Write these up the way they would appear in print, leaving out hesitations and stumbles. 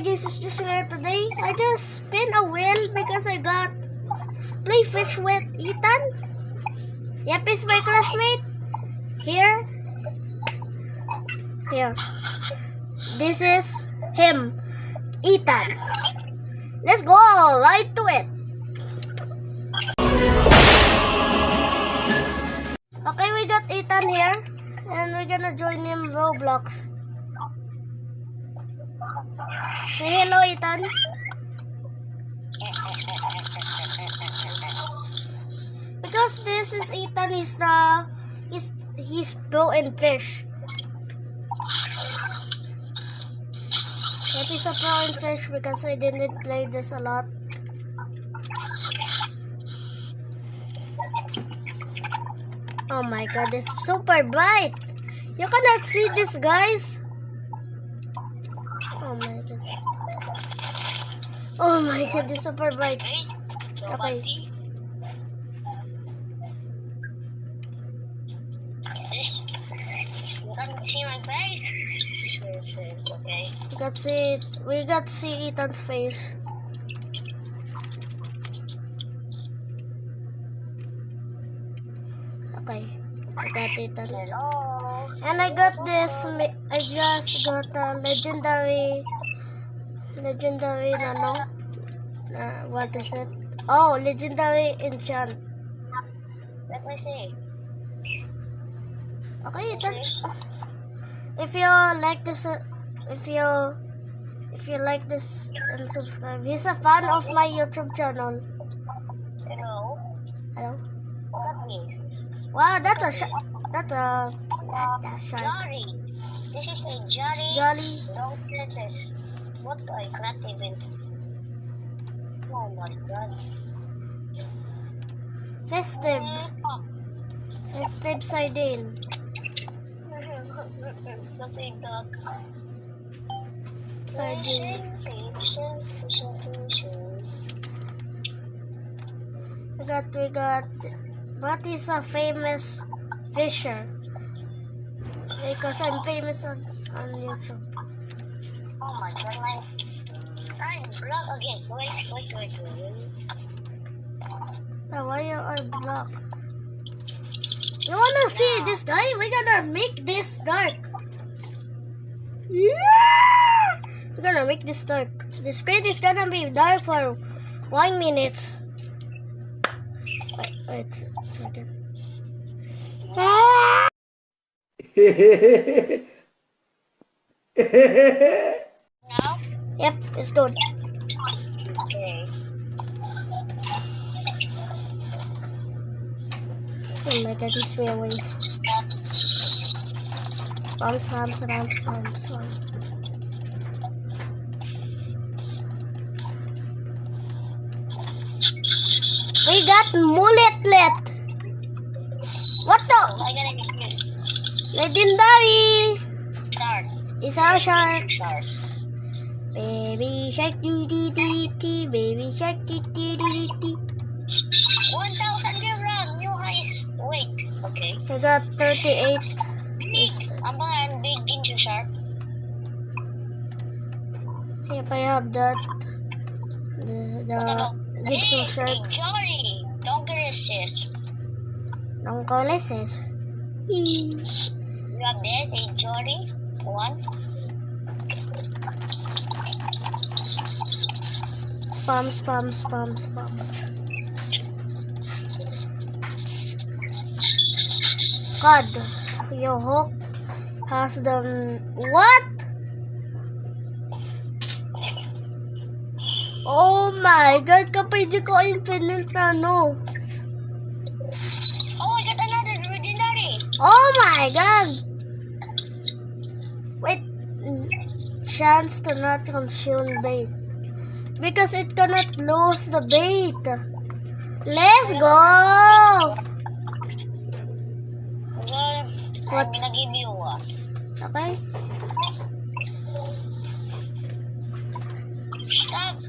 guys, it's just here today. I just spin a wheel because I got play fish with Ethan. Yep, he's my classmate. Here. This is him, Ethan. Let's go right to it. Okay, we got Ethan here, and we're gonna join him Roblox. Say hello, Ethan. Because this is Ethan, he's pro in fish. Yep, he's a pro in fish because I didn't play this a lot. Oh my god, it's super bright. You cannot see this, guys. Oh my god. Oh my god, it's super bright. Okay. You can't see my face. Okay. We got to see Ethan's face. Okay, I got Ethan. Hello. And I got this. I just got a legendary. What is it? Oh, legendary enchant. Let me see. Okay, Ethan. If you like this, if you like this and subscribe. He's a fan of my YouTube channel. Hello. Hello. What is? Wow, that's a shark. Jolly. This is a jolly. Jolly. Don't get this. What I can't even. Oh my god. Festive sardine. That's a duck. Sardine. We got. What is a famous fisher? Because I'm famous on YouTube. Oh my god, I'm blocked again. Wait. Now, why you are blocked? You wanna see this guy? We're gonna make this dark. Yeah! We're gonna make this dark. The screen is gonna be dark for 1 minute. Wait a second. Ah! Now? Yep, it's good. Okay. Oh my god, he's way away. Bounce. We got mulletlet. What the? I gotta get you. Legendary. Shark. It's our shark. Shark. Baby shark doo doo doo doo. Baby shark doo doo doo doo. 1,000 kilogram. New highest weight. Okay. We got 38. I'm behind big ginger shark. Yep, I have that. The big shark. A jolly. Don't resist. Don't call it sis. You have this, a jolly. One. Spam. God, your hook has the what? Oh my God, kapag di ko infinite na no. Oh, I got another legendary. Oh my God. Wait, chance to not consume bait. Because it cannot lose the bait. Let's go! Well, I'm What? gonna give you one. Okay? Stop.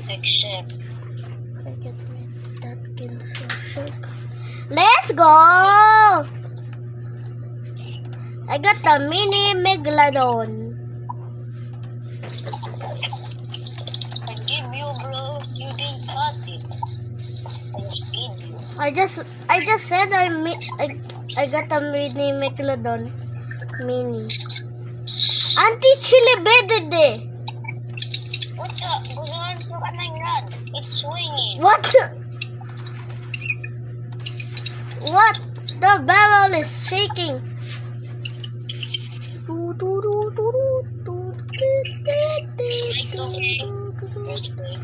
Except. I get that cancel shark. Let's go! I got the mini megalodon. I give you, bro. You didn't cut it. I just gave you. I just said I got a mini megalodon. Mini. Auntie Chili Bedede. What the? Gusto look at my rod. It's swinging. What? What? The barrel is shaking. Just wait.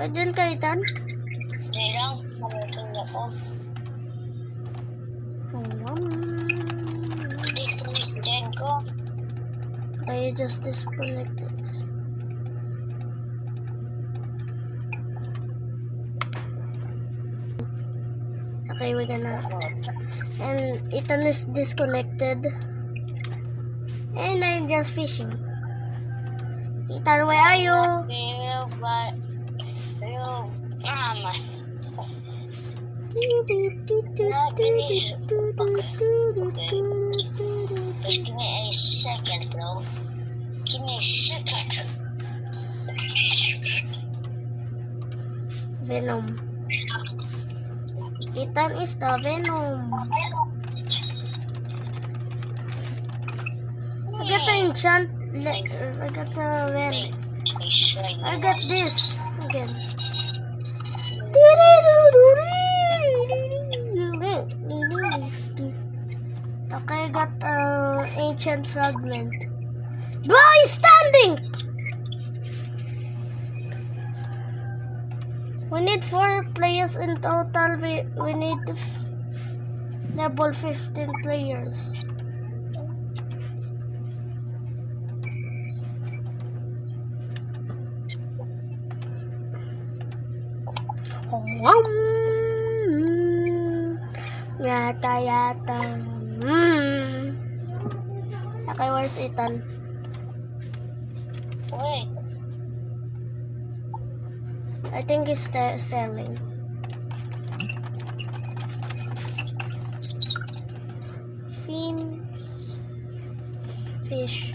Diyan ka, Ethan? Hindi lang. Malutin ako. Disconnected ko. I just disconnected. Okay, we're gonna. And Ethan is disconnected. And I'm just fishing. Ethan, where are you? Mas. Just give me a second, bro. Give me a second. Venom. Ethan is the Venom. I got the enchant. I got the red. I got this again. Okay, I got ancient fragment. Bro, he's standing! We need 4 players in total. We need level 15 players. Yata. Okay, where's Ethan? Wait. I think he's selling. Fish.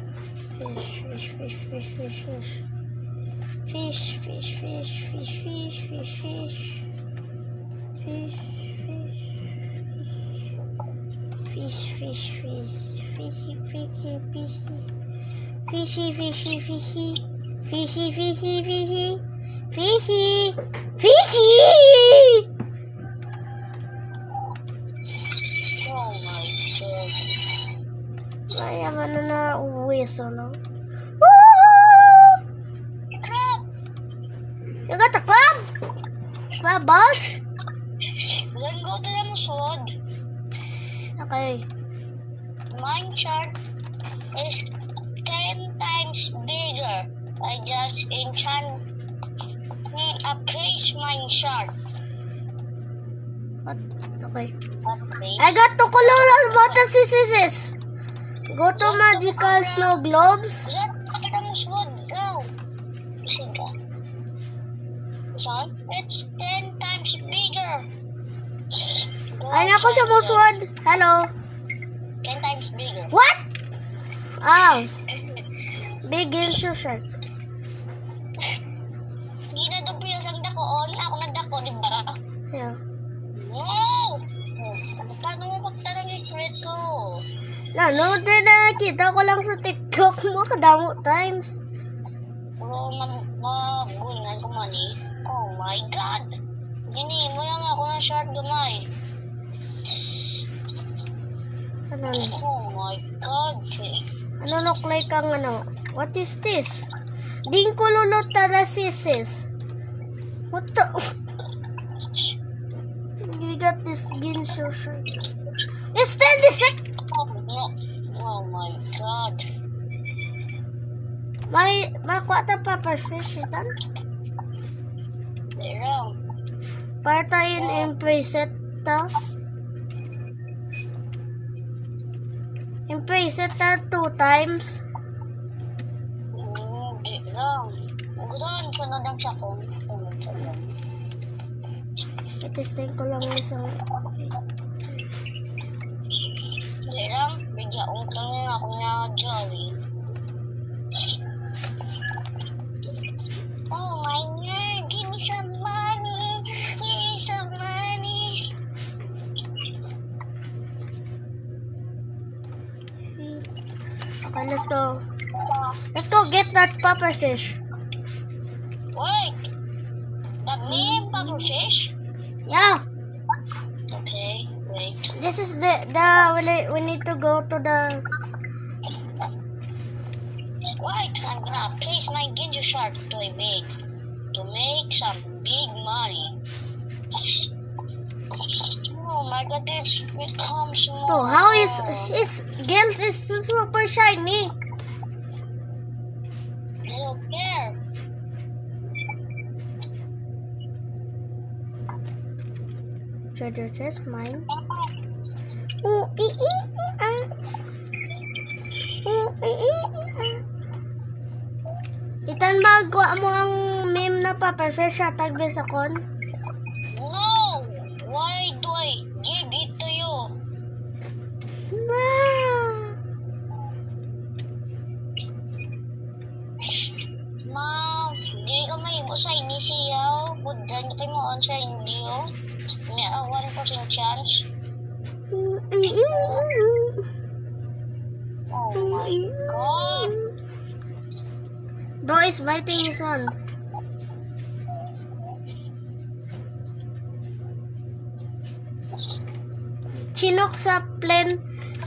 Oh my god. I have another whistle. Crap! You got the crab? Crab boss? Then go to the sword. Okay. Mine chart is 10 times bigger. I just enchant a place mine chart. What? Okay. What place? I got to color photosynthesis. Go to magical snow globes. That after the sword. Go. Listen ka. Son, it's 10 times bigger. Go Ay, ako sa outside, muswad. Hello. 10 times bigger. What? Ah, big insure shark. Ginadupyo ang dakoon. Ako nagdako, di ba? Yeah. No! Paano mo pagtarang yung thread ko? Nanood din na nakita ko lang sa TikTok mo kadamo times. Pero magulingan ko mani. Oh my god! Gini, mo lang ako ng short gamay. Ano? Oh my god! Ano look like ang ano? What is this? Dinkululot tadasisis. What the? We got this ginsho shirt. It's 10 Oh no! Oh my god! May makuha pa fish itan. Pero, Para tayo in preset ta. In preset ta 2 times. di lang. Gusto ko na lang siya kung Itesting ko lang isang... Hindi lang, bigyaong ko na ako na Jolly. Oh my God, give me some money. Give me some money. Okay, let's go. Let's go get that puffer fish. Wait, that me pufferfish? Yeah. Okay, wait. This is the we need to go to the... Wait, I'm gonna place my ginger shark to a bait to make some big money. Oh my God, it's become small. Oh, how is his gills is super shiny? I don't care. Treasure chest mine. Ooh, ah. Ooh, ah. Itan magawa mo ang meme na pufferfish at tagbi sa kon. No! Why do I give it to you? Ma'am, dili ka may mo sa inisiyaw. Budan ka mo on sa inyo. May a 1% chance. Oh my God! Bo is biting his son. Chinook sa plane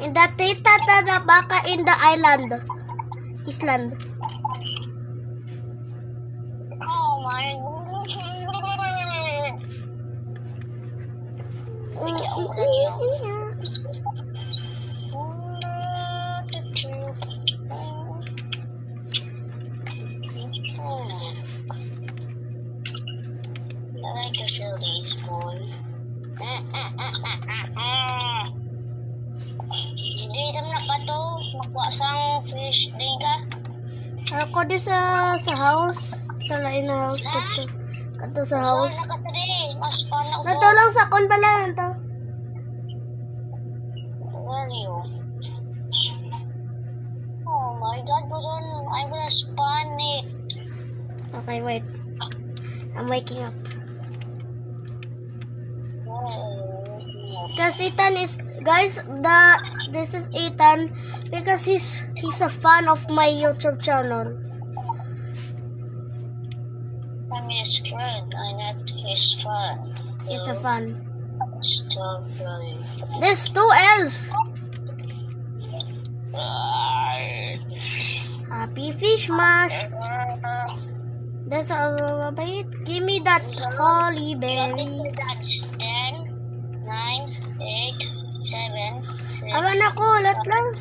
in the tita na baka in the island. Island. Oh my God! I like to feel these boy. Hindi naman na ka to. Makuha sang fish din ka. Ako di sa house. Sa lain na house dito. Kato sa house. Saan na ka to di? Mas paano ko. Natulong sa kon bala to. Where are you? Oh my God, Budon. I'm gonna spawn it. Okay, wait. I'm waking up. Because Ethan is, guys, this is Ethan because he's a fan of my YouTube channel. I'm his friend. I'm not his fan. He's a fan. Stop really. There's 2 elves. Happy fish mash. There's a bait. Give me that holy berry. That's 10, 9, 8, 7, 6, Awan ako, ulat lang.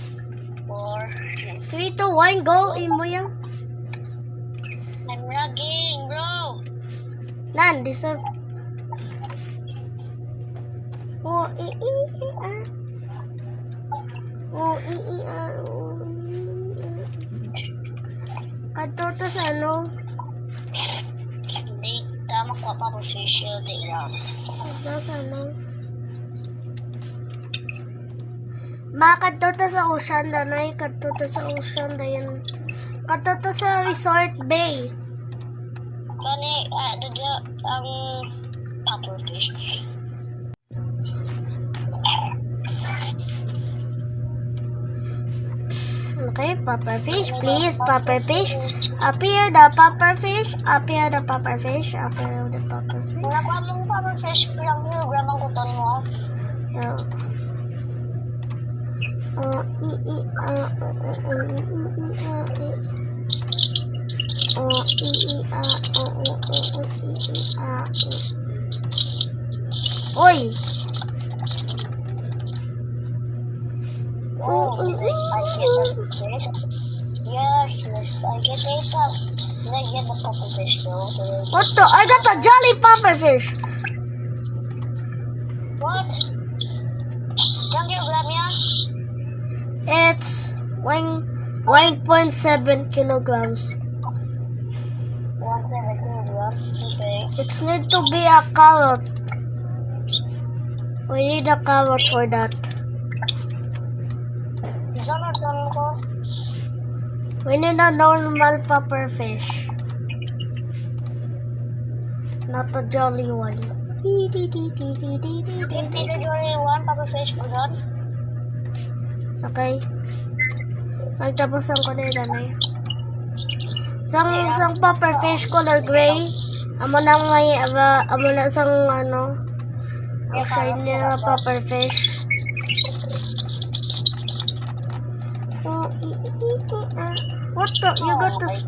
4. 3, 2, 1, go. Imo yan. I'm lagging, bro. Nan, deserve. Oh, ah. Oh, ah. Oh, Kadto to sa ano? Hindi tama ko pa official day lang. Kadto sa ano? Makadto to sa ocean, danay. Kadto to sa ocean, dayan. Kadto to sa resort bay. Kani, dadya ang pufferfish. Okay, pufferfish, please, pufferfish. Appear the pufferfish. Appear the pufferfish. Appear the pufferfish. Wala pa mong pufferfish, ilang kilogram ang kuton mo? Yeah. Oi! Oh, I get the fish. Yes, I get it. Did I get the pufferfish though? What the? I got a jolly pufferfish. What? Ilang kilogram yan? It's 1.7 kilograms. 1.7 kilogram. Okay. It's need to be a carrot. We need a carrot for that. Diyan na dyan ko. We need a normal puffer fish. Not a jolly one. Pili Jory 1, Papa Fish ko dyan. Okay. Magtapusan ko na yun eh. Sang puffer fish color gray. Amo na may amo na sang ano. Ang na puffer fish. What the? You got this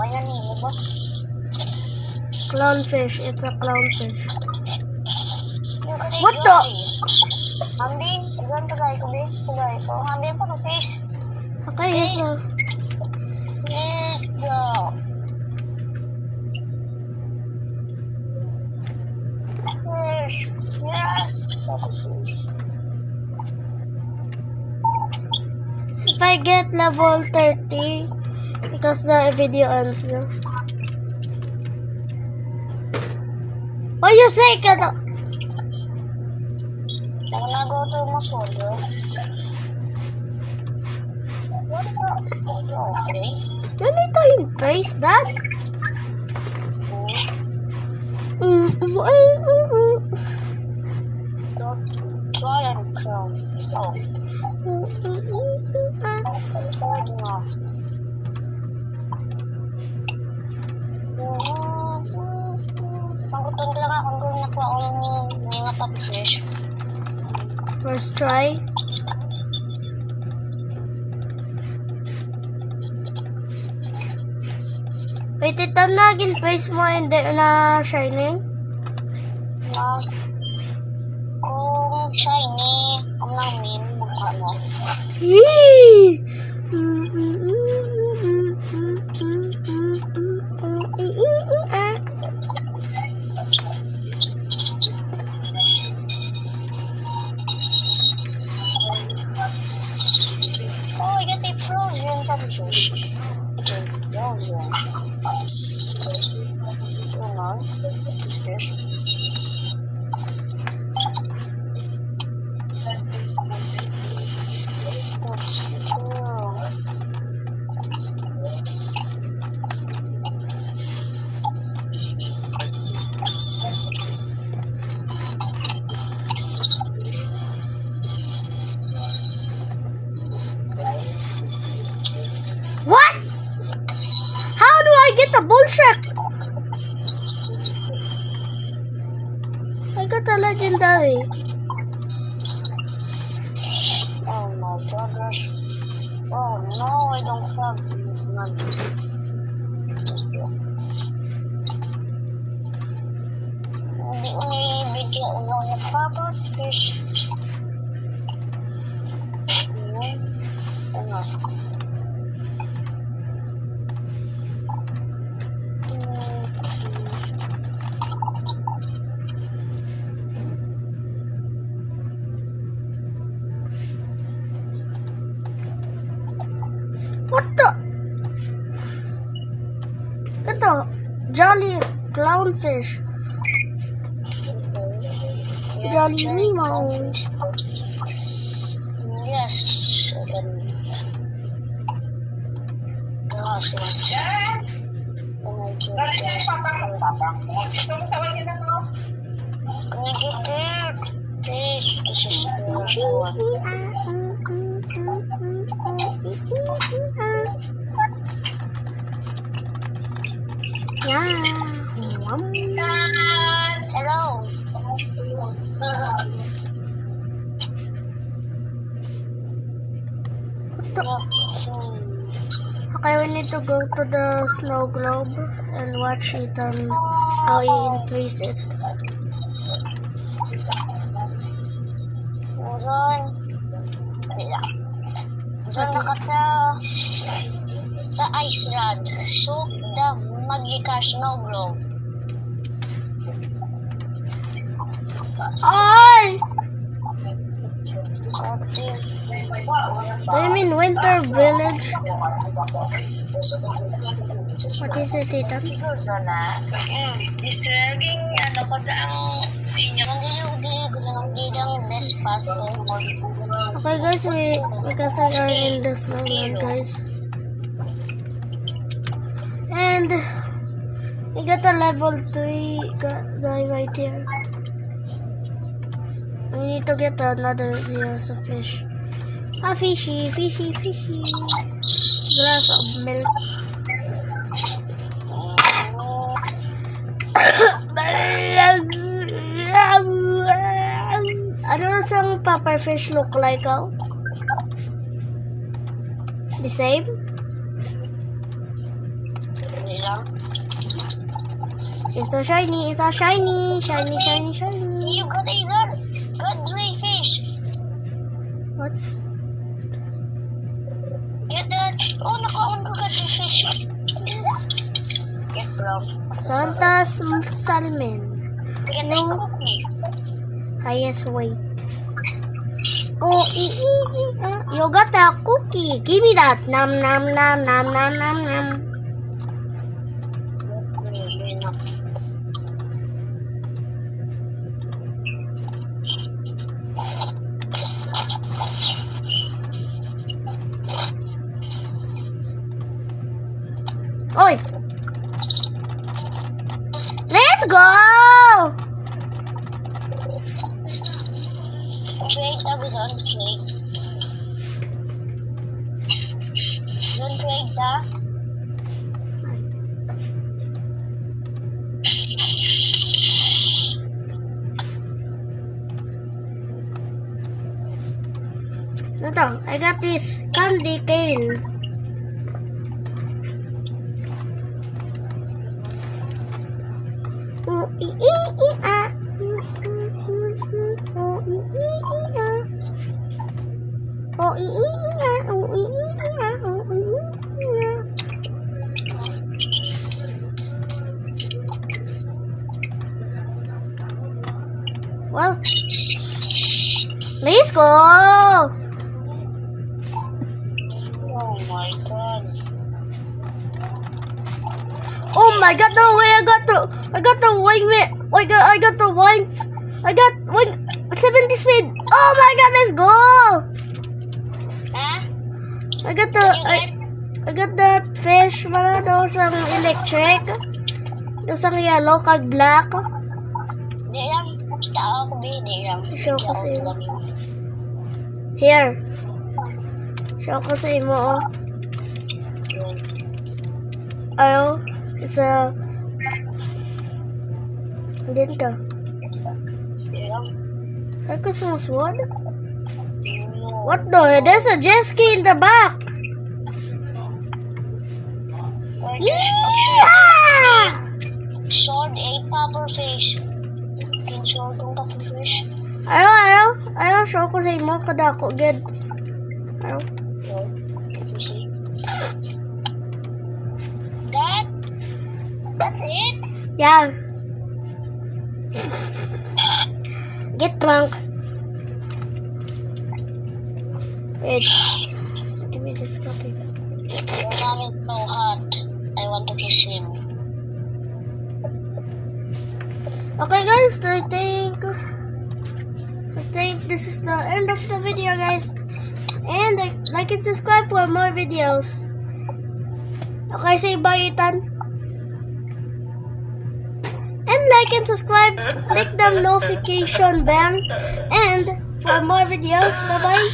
May nanimo ba? clownfish. It's a clownfish. What the? Hambin, dyan tagay ko be. Tagay ko. Hambin pa fish. Okay, yes. Let's go. Fish. Yes. If I get level 30, because the video ends. What you say, Kato? I'm gonna go to my shoulder. What the? Okay. You need to embrace that. Don't try and crown. Oh. Pangkutan talaga kung gawin na po ang mga puppy fish. First try. Wait, ito naging face mo hindi na shining? Na kung shiny, ang namin mukha mo. Yee! Oh, I get a frozen puppy fish. It's frozen. Hold on. This fish. That's true. What? How do I get the bullshit? I got a legendary. Oh my gosh. Oh no, I don't have money. The only video on the papa fish. What the? Ito, jolly clownfish. Jolly Nemo. Yes, I can. Yes, Can I get it? This is the first one. Yeah. Hello. Okay, we need to go to the snow globe and watch it on how you increase it. Diyan nakata sa ice rod. So, the Magica snow globe. Ay! Do you mean Winter Village? What is it, Tita? Distraging ano ko ang inyo. Hindi ko na Didang despato. Okay guys, because we are in this snowland guys. And we got a level 3 guy right here. We need to get another yes, a fish. A fishy, fishy, fishy. Glass of milk. Ano ang pufferfish look like, oh? The same? Hindi lang. It's so shiny, it's so shiny, shiny, shiny, shiny. You got a good ray fish. What? Get that. Oh, nakaon ko got ray fish. Get bro. Santa's salmon. Get a cookie. Highest weight. Oh, you got a cookie. Give me that. Nom, nom, nom, nom, nom, nom, nom. Oi! Let's go! Trade ako doon, trade. Doon trade ka? Ito, I got this candy cane. Oh, ah. Oh, well, let's go. Oh my god. Oh my god, no way, I got the wing, I got the wing, 70 speed. Oh my god, let's go. Ha? I got that fish, wala daw sang electric. Daw sang yellow kag black. Di lang. Kita ako ba? Di lang. Show ko sa iyo. Here. Show ko sa imo, oh. Ayo, it's a... Din ka. Di lang. Ay, kusumuswad? What the? There's a jet ski in the back. Yeah! Sword 8 pufferfish. King sword ng pufferfish. Ayaw, show ko sa imo kada ako gid. Ayaw. That's it? Yeah. Get drunk. Wait. Give me this copy. Your mom is so hot. I want to kiss him. Okay guys, I think this is the end of the video guys. And like and subscribe for more videos. Okay, say bye Ethan. And like and subscribe, click the notification bell, and for more videos, bye bye.